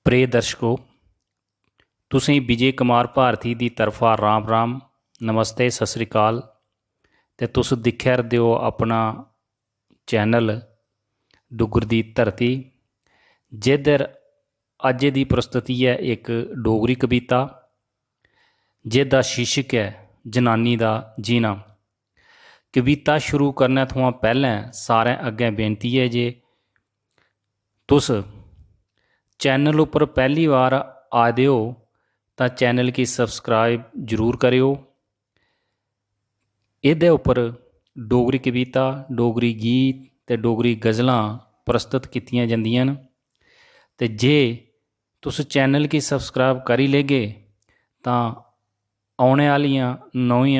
प्रिय दर्शकों, तुसीं विजय कुमार भारती की तरफा राम राम नमस्ते सत श्री अकाल। ते तुस दिक्खा रहे हो अपना चैनल डुगर दी धरती, जिधर अज्ज दी प्रस्तुति है एक डोगरी कविता जिसका शीर्षक है जनानी दा जीना। कविता शुरू करने थमां पहलें सारें अग्गें बेनती है जे तुस चैनल उपर पहली बार आए हो तो चैनल की सब्सक्राइब जरूर करियो। इहदे उपर डोगरी कविता, डोगरी गीत ते डोगरी गज़लां प्रस्तुत कीतियां जांदियां न। ते जे तुस चैनल की सब्सक्राइब करी लेगे तो आने आलियां नवीं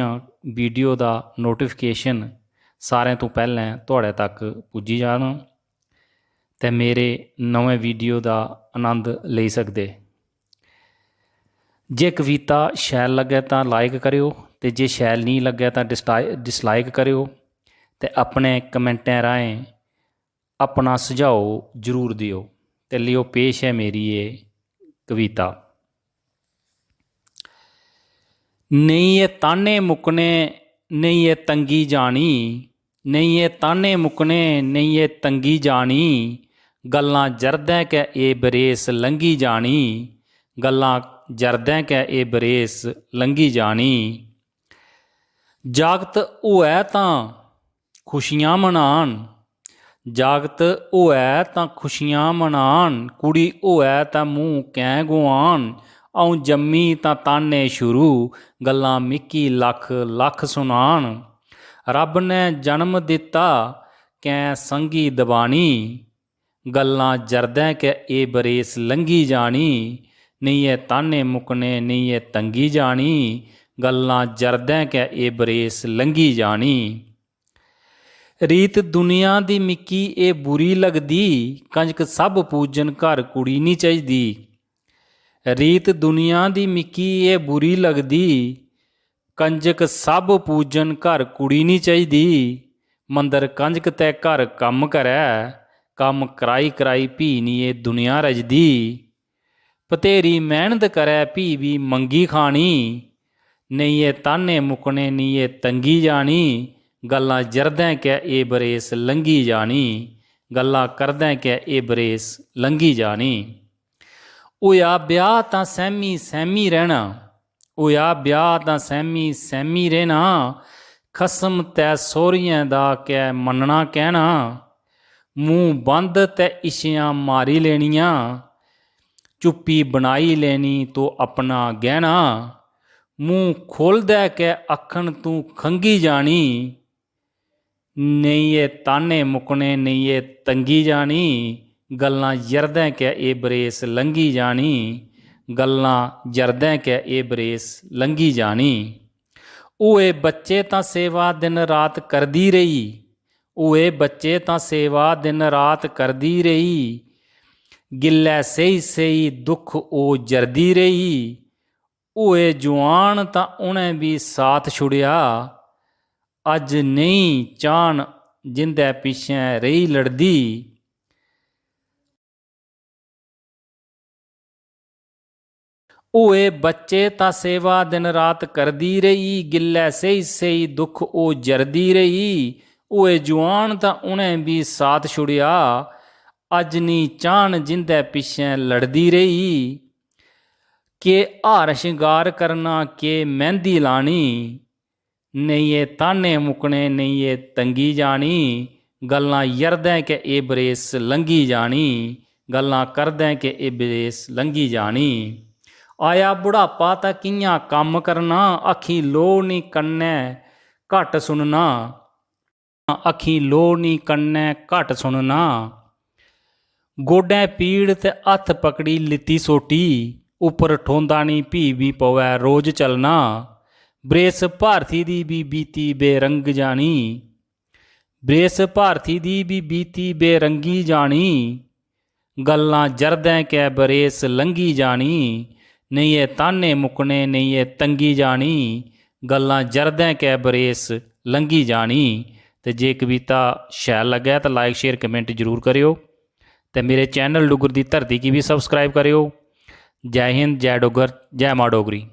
वीडियो का नोटिफिकेशन सारें तो पहलें तुहाड़े तक पुज्जी जाना ते मेरे नवे वीडियो का आनंद ले सकते। जे कविता शैल लगे तो लाइक करियो, ते जे शैल नहीं लगे तो डिसलाइक करियो, ते अपने कमेंटें राहें अपना सुझाव जरूर दियो। ते लियो पेश है मेरी ये कविता। नहीं ये ताने मुकने नहीं ये तंगी जानी, नहीं ये ताने मुकने नहीं ये तंगी जानी, गल्लां जरदें कै ए बरेस लंघी जानी, गल्लां जरदें कै ए बरेस लंघी जानी। जागत होऐ तां खुशियां मनान, जागत होऐ तां खुशियां मनान, कुड़ी होऐ तां मूँह कैं गुआन, अऊं जम्मी तां ताने शुरू गल्लां मिकी लख लख सुनान। रब ने जन्म दिता कैं संगी दबानी, गल्लां जरदें कै ए बरेस लंघी जानी, नहीं ये ताने मुकने नहीं ये तंगी जानी, गल्लां जरदें कै ए बरेस लंघी जानी। रीत दुनिया दी मिकी ए बुरी लगदी, कंजक सब पूजन घर कुड़ी नहीं चाहिदी। रीत दुनिया दी मिकी ए बुरी लगदी, कंजक सब पूजन घर कुड़ी नहीं चाहिदी। मंदर कंजक ते घर कम करै, कम कराई कराई भी नहीं ये दुनिया रजदी। बतेरी मेहनत करे भी भी मंगी खानी, नहीं ये ताने मुकने नहीं ये तंगी जानी, गल्लां जरदें कै ए बरेस लंघी जानी, गल्लां करदें कै ए बरेस लंघी जानी। होया ब्याह तां सहमी सहमी रहना, होया ब्याह तां सहमी सहमी रहना, खसम तै सौहरियां दा कै मनना कहना, मूँह बंद ते इछियां मारी लेनियां, चुप्पी बनाई लेनी तो अपना गहना, मूँह खोलदे कै अखन तू खंगी जानी, नहीं ये ताने मुकने नहीं ये तंगी जानी, गल्लां जरदें कै ए बरेस लंघी जानी, गल्लां जरदें कै ए बरेस लंघी जानी। ओए बच्चे तां सेवा दिन रात करदी रही, ओए बच्चे तां सेवा दिन रात करदी रही, गिल्लै सही सही दुख ओ जरदी रही। ओए जुआन तां उ'नें भी साथ छुड़िया, अज नहीं चान जिंदे पिछें रही लड़दी। ओए बच्चे तां सेवा दिन रात करदी रही, गिल्लै सही सही दुख ओ जरदी रही। ओए जुआन तां उ'नें भी साथ छुड़िया, अज नी चान जिंदे पिछें लड़दी रही। के हार शिंगार करना के मेहंदी लानी, नहीं ये ताने मुकने नहीं ये तंगी जानी, गल्लां यरदें कै ए बरेस लंघी जानी, गल्लां करदें कै ए बरेस लंघी जानी। आया बुढ़ापा तां कियां कम्म करना, अखी लोड़ नी कन्नै घट सुनना, अखी लोड़ नी कन्नै घट सुनना। गोडैं पीड़ ते हत्थ पकड़ी लित्ती सोटी, उपर ठोंदा नी भी पवै रोज चलना। बरेस भारती दी भी बीती बेरंग जानी, बरेस भारती दी भी बीती बेरंगी जानी, गल्लां जरदें कै बरेस लंघी जानी, नहीं ये ताने मुकने नहीं ये तंगी जानी, गल्लां जरदें कै बरेस लंघी जानी। ते जे कविता शैल लगे तो लाइक शेयर कमेंट जरूर करियो, ते मेरे चैनल डुगर दी धरती की भी सबसक्राइब करियो। जय हिंद, जय डोगर, जय माँ डोगरी।